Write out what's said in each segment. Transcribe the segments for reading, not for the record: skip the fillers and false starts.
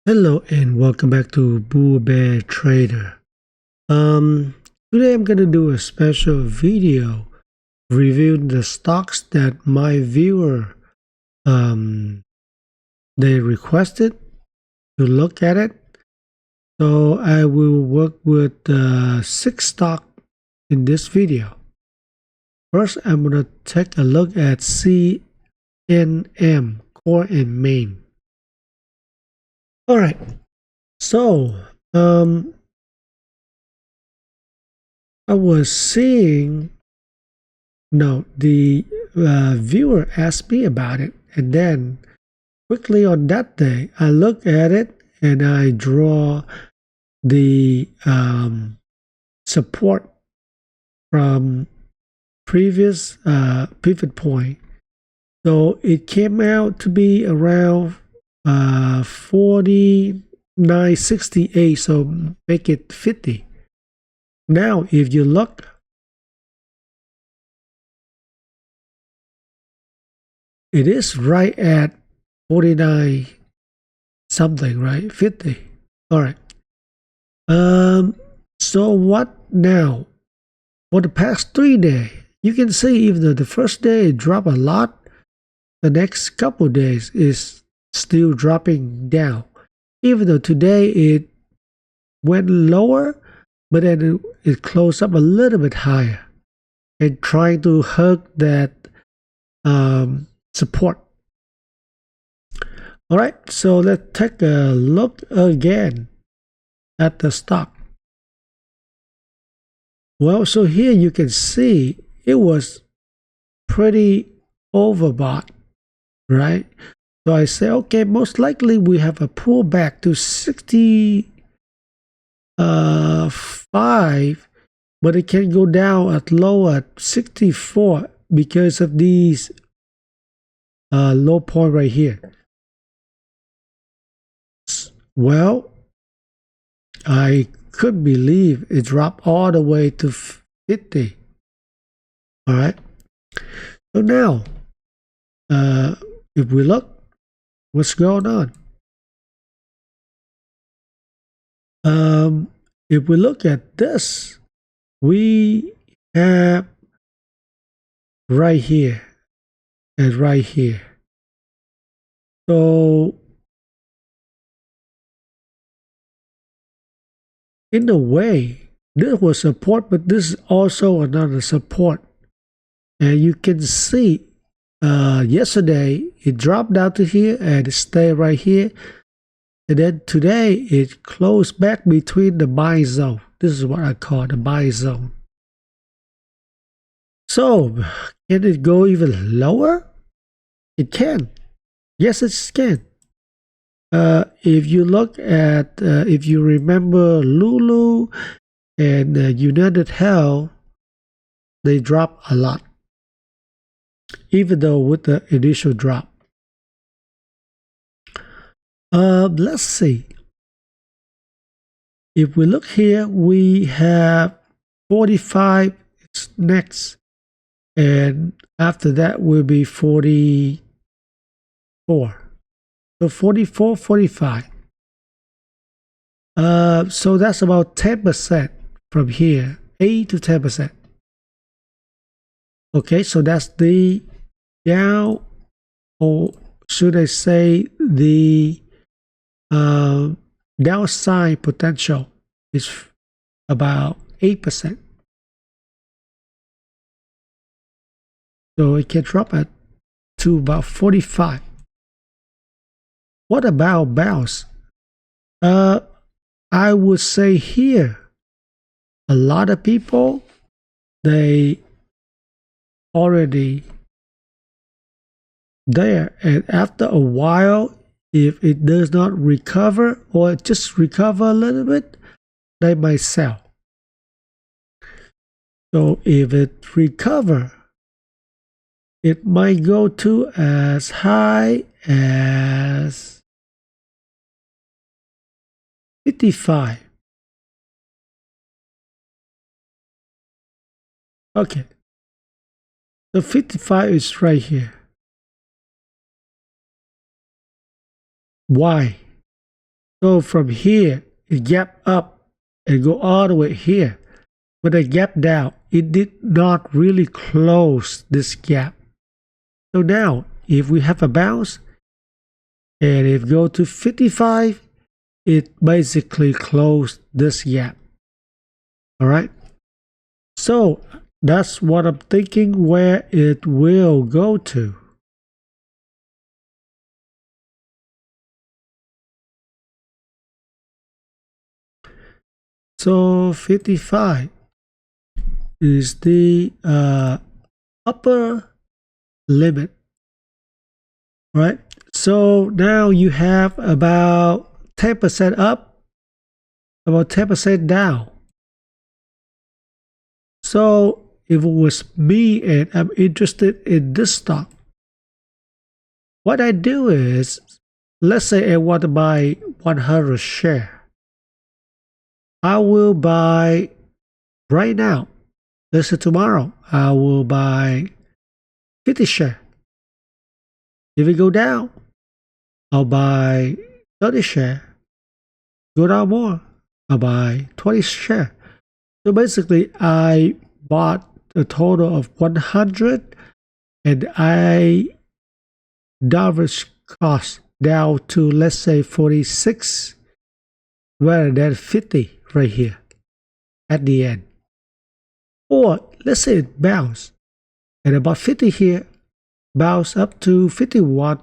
Hello and welcome back to Bull Bear Trader. Today I'm gonna do a special video reviewing the stocks that my viewer they requested to look at it. So I will work with 6 stocks in this video. First, I'm gonna take a look at CNM, Core and Main. All right. So, I was seeing, the viewer asked me about it, and then quickly on that day, I look at it and I draw the support from previous pivot point. So it came out to be around 49.68, so make it 50. Now, if you look, it is right at 49 something, right? 50. All right. So what now? For the past 3 days, you can see even though the first day it dropped a lot, the next couple of days is still dropping down. Even though today it went lower, but then it closed up a little bit higher and trying to hug that support. All right, so let's take a look again at the stock. Well, so here you can see it was pretty overbought, right? So I say, okay, most likely we have a pullback to 65, but it can go down at low at 64 because of these low point right here. Well, I couldn't believe it dropped all the way to 50. All right. So now, if we look, what's going on? If we look at this, we have right here and right here. So in a way, this was support, but this is also another support. And you can see yesterday it dropped down to here and it stayed right here. And then today it closed back between the buy zone. This is what I call the buy zone. So can it go even lower? It can. Yes, it can. If you look at, if you remember Lulu and United Health, they dropped a lot, even though with the initial drop. Let's see. If we look here, we have 45 next, and after that will be 44. So 44, 45. So that's about 10% from here, 8 to 10%. Okay, so that's the down, or should I say the downside potential is about 8%. So it can drop to about 45. What about bounce? I would say here, a lot of people, they already there, and after a while, if it does not recover or just recover a little bit, they might sell. So if it recover, it might go to as high as 55. Okay. So 55 is right here. Why? So from here, it gap up and go all the way here. But the gap down, it did not really close this gap. So now, if we have a bounce, and if go to 55, it basically closed this gap. All right. So that's what I'm thinking where it will go to. So 55 is the upper limit, right? So now you have about 10% up, about 10% down. So if it was me and I'm interested in this stock, what I do is, let's say I want to buy 100 share. I will buy right now. Let's say tomorrow, I will buy 50 share. If it go down, I'll buy 30 share. Go down more, I'll buy 20 share. So basically, I bought a total of 100 and I average cost down to, let's say, 46 rather than 50 right here at the end. Or let's say it bounce and about 50 here, bounce up to 51,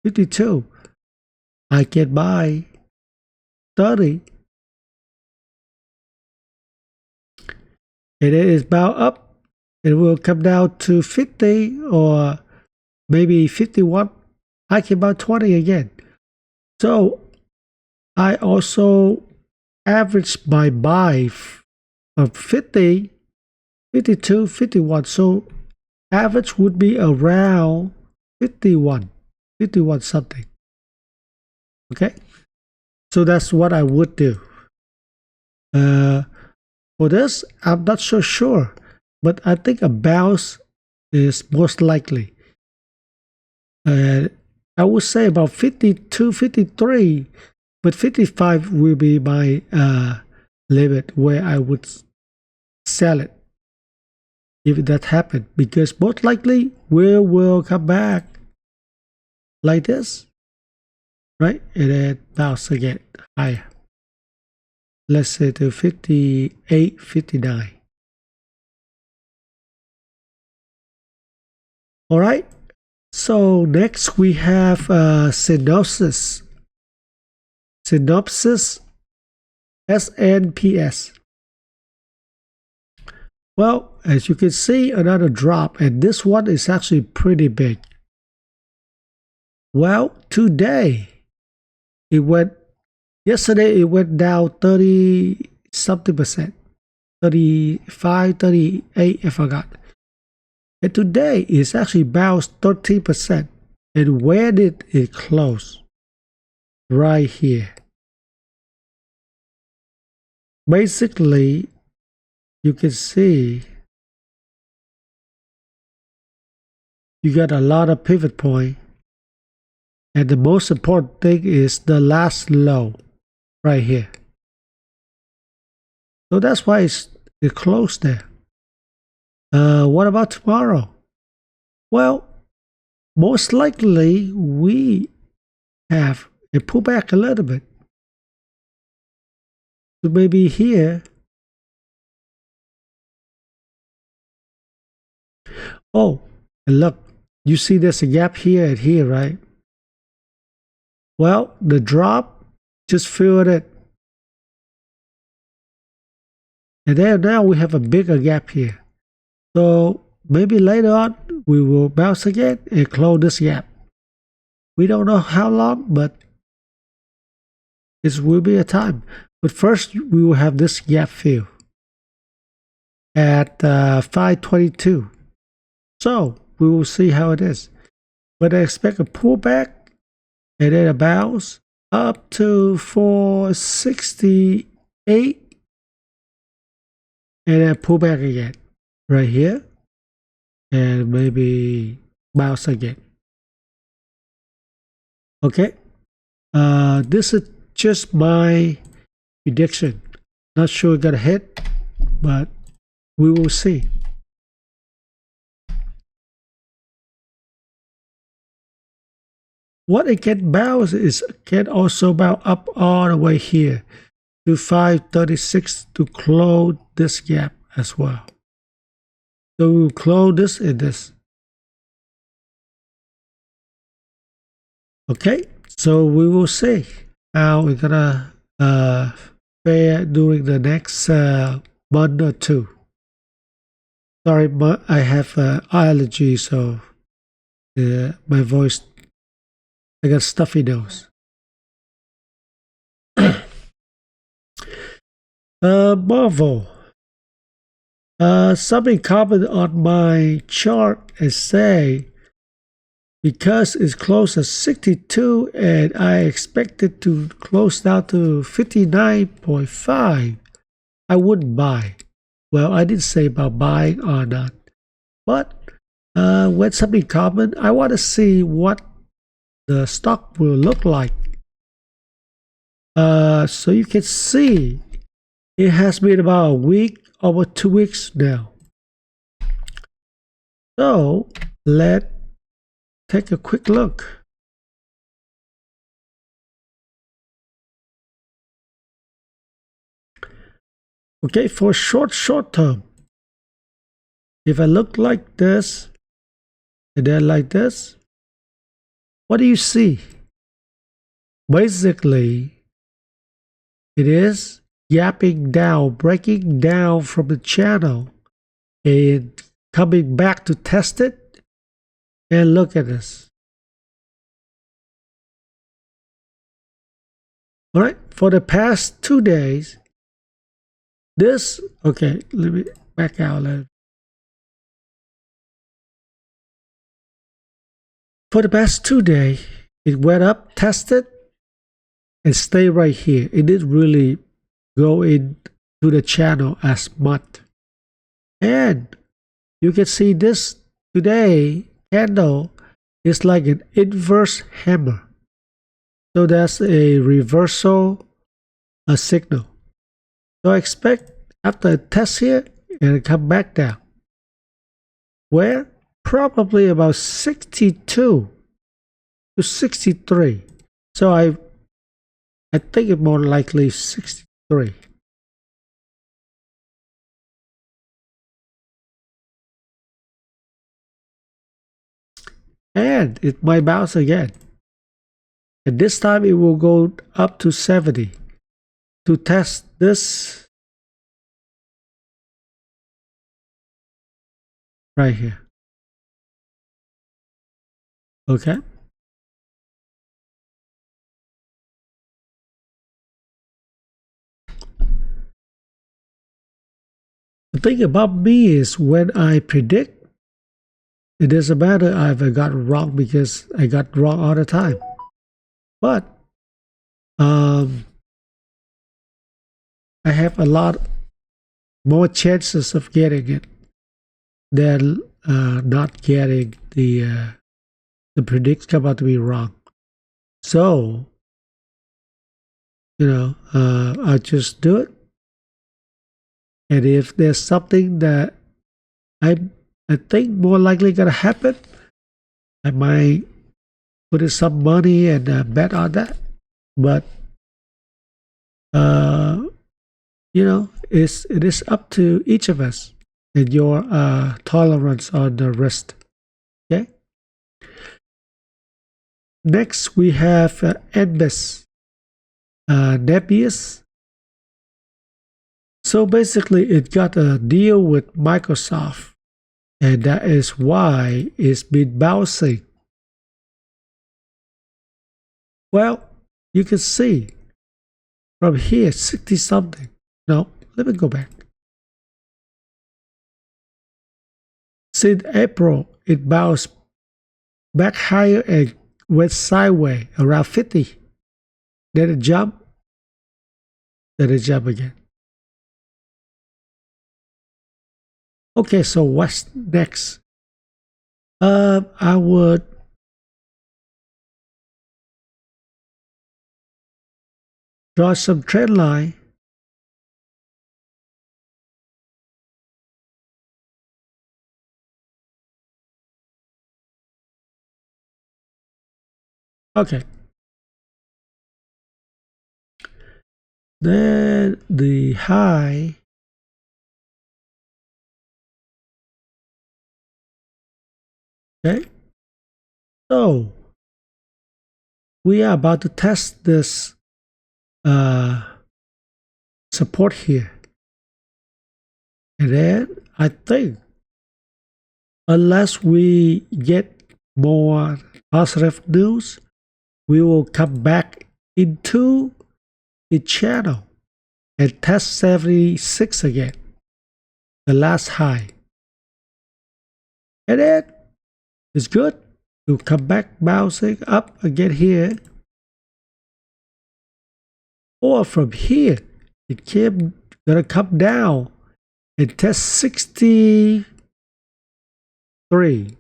52. I can buy 30. And it is bound up. It will come down to 50 or maybe 51. I can buy 20 again. So I also average my buy of 50, 52, 51. So average would be around 51 something. Okay, so that's what I would do. For this, I'm not so sure, but I think a bounce is most likely. I would say about 52, 53, but 55 will be my limit where I would sell it if that happened, because most likely we will come back like this, right? And then bounce again higher. Let's say to 58, 59. All right. So next we have synopsis. Synopsis SNPS. Well, as you can see, another drop, and this one is actually pretty big. Well, today it went, yesterday it went down 30 something percent, 35, 38, I forgot. And today it's actually bounced 13%. And where did it close? Right here. Basically, you can see you got a lot of pivot point. And the most important thing is the last low right here. So that's why it closed there. What about tomorrow? Well, most likely we have a pullback a little bit. So maybe here. Oh, and look, you see there's a gap here and here, right? Well, the drop just filled it. And then now we have a bigger gap here. So maybe later on we will bounce again and close this gap. We don't know how long, but it will be a time. But first we will have this gap fill at 522. So we will see how it is. But I expect a pullback and then a bounce up to 468 and then pull back again right here and maybe bounce again. Okay, this is just my prediction. Not sure it's gonna hit, but we will see. What it can bounce is can also bounce up all the way here to 536 to close this gap as well. So we'll close this and this. Okay, so we will see how we're gonna fare during the next month or two. Sorry, but I have allergy, so my voice, I got stuffy nose. Marvel. Something comment on my chart and say, because it's closed at 62 and I expect it to close down to 59.5, I wouldn't buy. Well, I didn't say about buying or not, but when something comment, I want to see what the stock will look like. So you can see it has been about a week, over 2 weeks now. So let's take a quick look. Okay, for short term, if I look like this and then like this, what do you see? Basically, it is gapping down, breaking down from the channel and coming back to test it. And look at this. All right, for the past 2 days, this, okay, let me back out. For the past 2 days, it went up, tested, and stayed right here. It didn't really go into the channel as much. And you can see this today candle is like an inverse hammer. So that's a reversal signal. So I expect after a test here, it'll come back down. Where? Probably about 62 to 63. So I think it's more likely 63. And it might bounce again. And this time it will go up to 70 to test this right here. Okay. The thing about me is when I predict, it doesn't matter if I got it wrong because I got wrong all the time. But I have a lot more chances of getting it than not getting the predicts come out to be wrong. So, I just do it. And if there's something that I think more likely gonna happen, I might put in some money and bet on that. But it is up to each of us and your tolerance on the risk. Okay. Next we have NBIS NEGG. So basically, it got a deal with Microsoft, and that is why it's been bouncing. Well, you can see from here, 60 something. No, let me go back. Since April, it bounced back higher and went sideways around 50. Then it jumped. Then it jumped again. Okay, so what's next? I would draw some trend line. Okay. Then the high. Okay. So we are about to test this support here. And then I think unless we get more positive news, we will come back into the channel and test 76 again, the last high. And then it's good. We'll come back bouncing up again here. Or from here, it gonna come down and test 63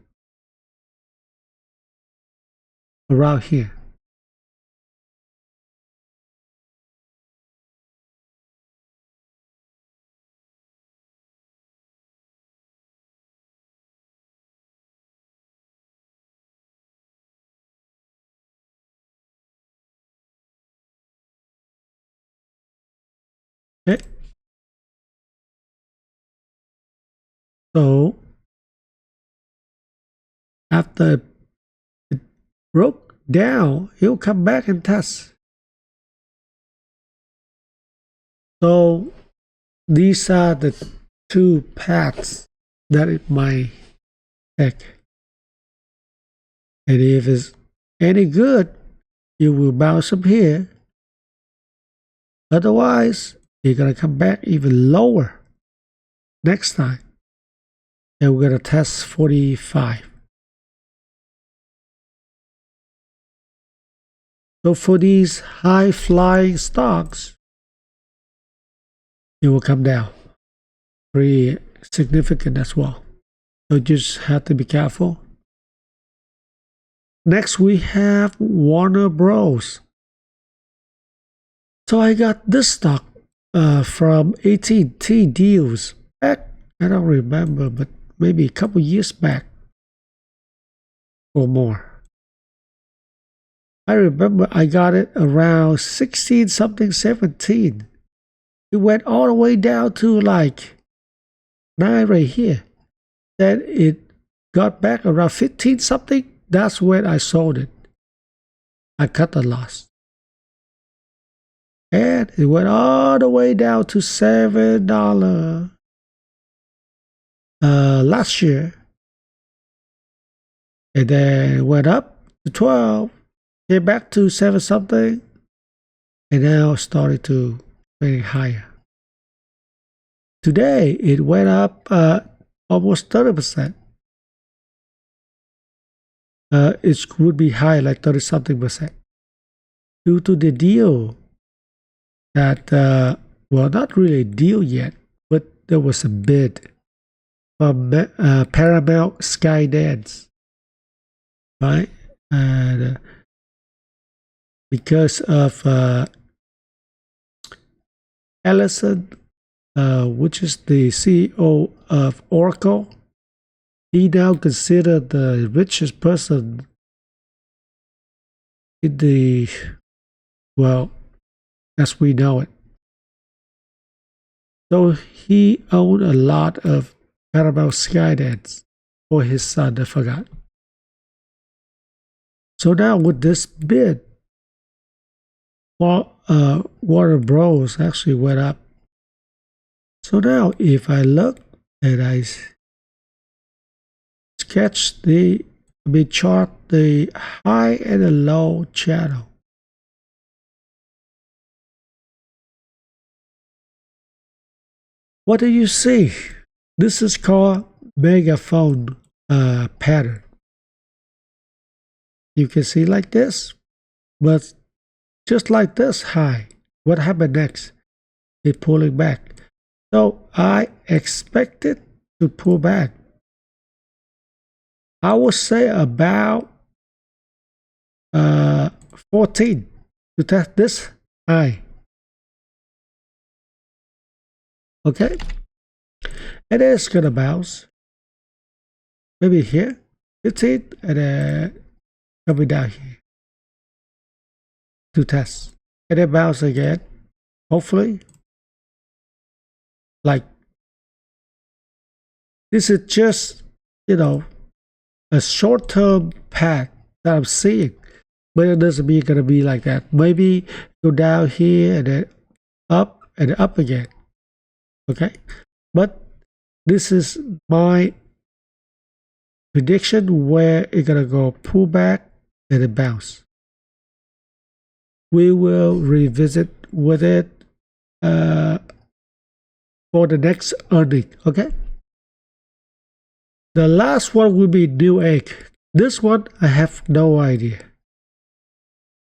around here. Okay. So after it broke down, it'll come back and test. So these are the two paths that it might take. And if it's any good, it will bounce up here. Otherwise, you're gonna come back even lower next time. And we're gonna test 45. So for these high flying stocks, it will come down pretty significant as well. So just have to be careful. Next we have Warner Bros. So I got this stock from AT&T deals back, I don't remember, but maybe a couple years back or more. I remember I got it around 16 something, 17. It went all the way down to like 9 right here. Then it got back around 15 something. That's when I sold it. I cut the loss. And it went all the way down to $7 last year. And then it went up to 12. Came back to 7 something. And now started to trading higher. Today it went up almost 30%. It would be high, like 30 something percent, due to the deal that, well, not really a deal yet, but there was a bid from Paramount Skydance, right? And because of Ellison, which is the CEO of Oracle, he now considered the richest person in the, well, as we know it. So he owned a lot of Paramount Skydance, or his son, I forgot. So now with this bid, Warner Bros. Actually went up. So now if I look and I sketch chart the high and the low channel. What do you see? This is called megaphone pattern. You can see like this, but just like this high. What happened next? It pulling back. So I expect it to pull back. I would say about 14 to test this high Okay, and it's gonna bounce. Maybe here, 15, and then coming down here to test, and then bounce again. Hopefully, like this is just, you know, a short-term path that I'm seeing, but it doesn't mean it's gonna be like that. Maybe go down here and then up and then up again. Okay, but this is my prediction where it's gonna go pull back and then bounce. We will revisit with it for the next earning. Okay. The last one will be Newegg. This one I have no idea.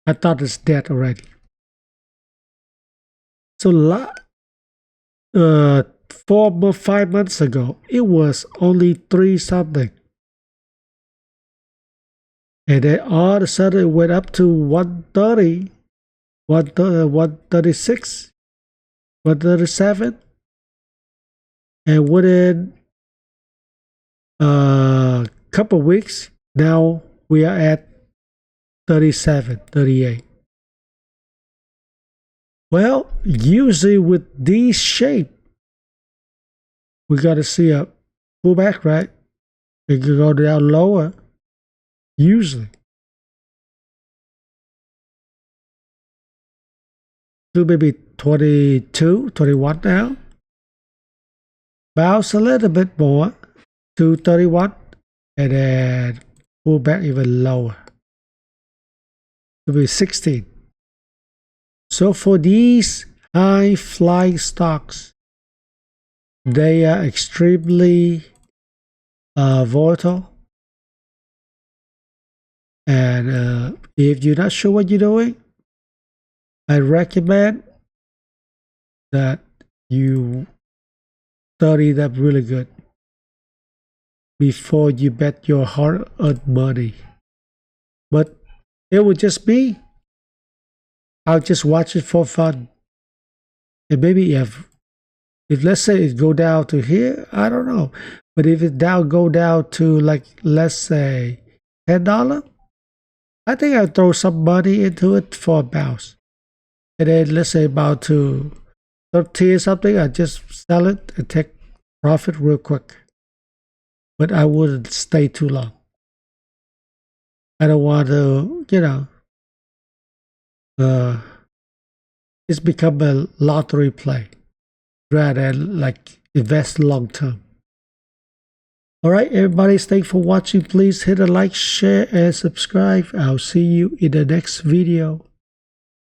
I thought it's dead already. So 5 months ago, it was only 3 something. And then all of a sudden it went up to 130, 136, 137. And within a couple weeks, now we are at 37, 38. Well, usually with these shape, we got to see a pullback, right? It can go down lower, usually. To maybe 22, 21 now. Bounce a little bit more to 31, and then pull back even lower to be 16. So for these high flying stocks, they are extremely volatile, and if you're not sure what you're doing, I recommend that you study them really good before you bet your hard-earned money. But it would just be, I'll just watch it for fun. And maybe if let's say it go down to here, I don't know. But if it go down to, like, let's say $10, I think I'll throw some money into it for a bounce. And then let's say about to 30 or something, I just sell it and take profit real quick. But I wouldn't stay too long. I don't want to, it's become a lottery play rather than like invest long term. All right, everybody, thanks for watching. Please hit a like, share, and subscribe. I'll see you in the next video.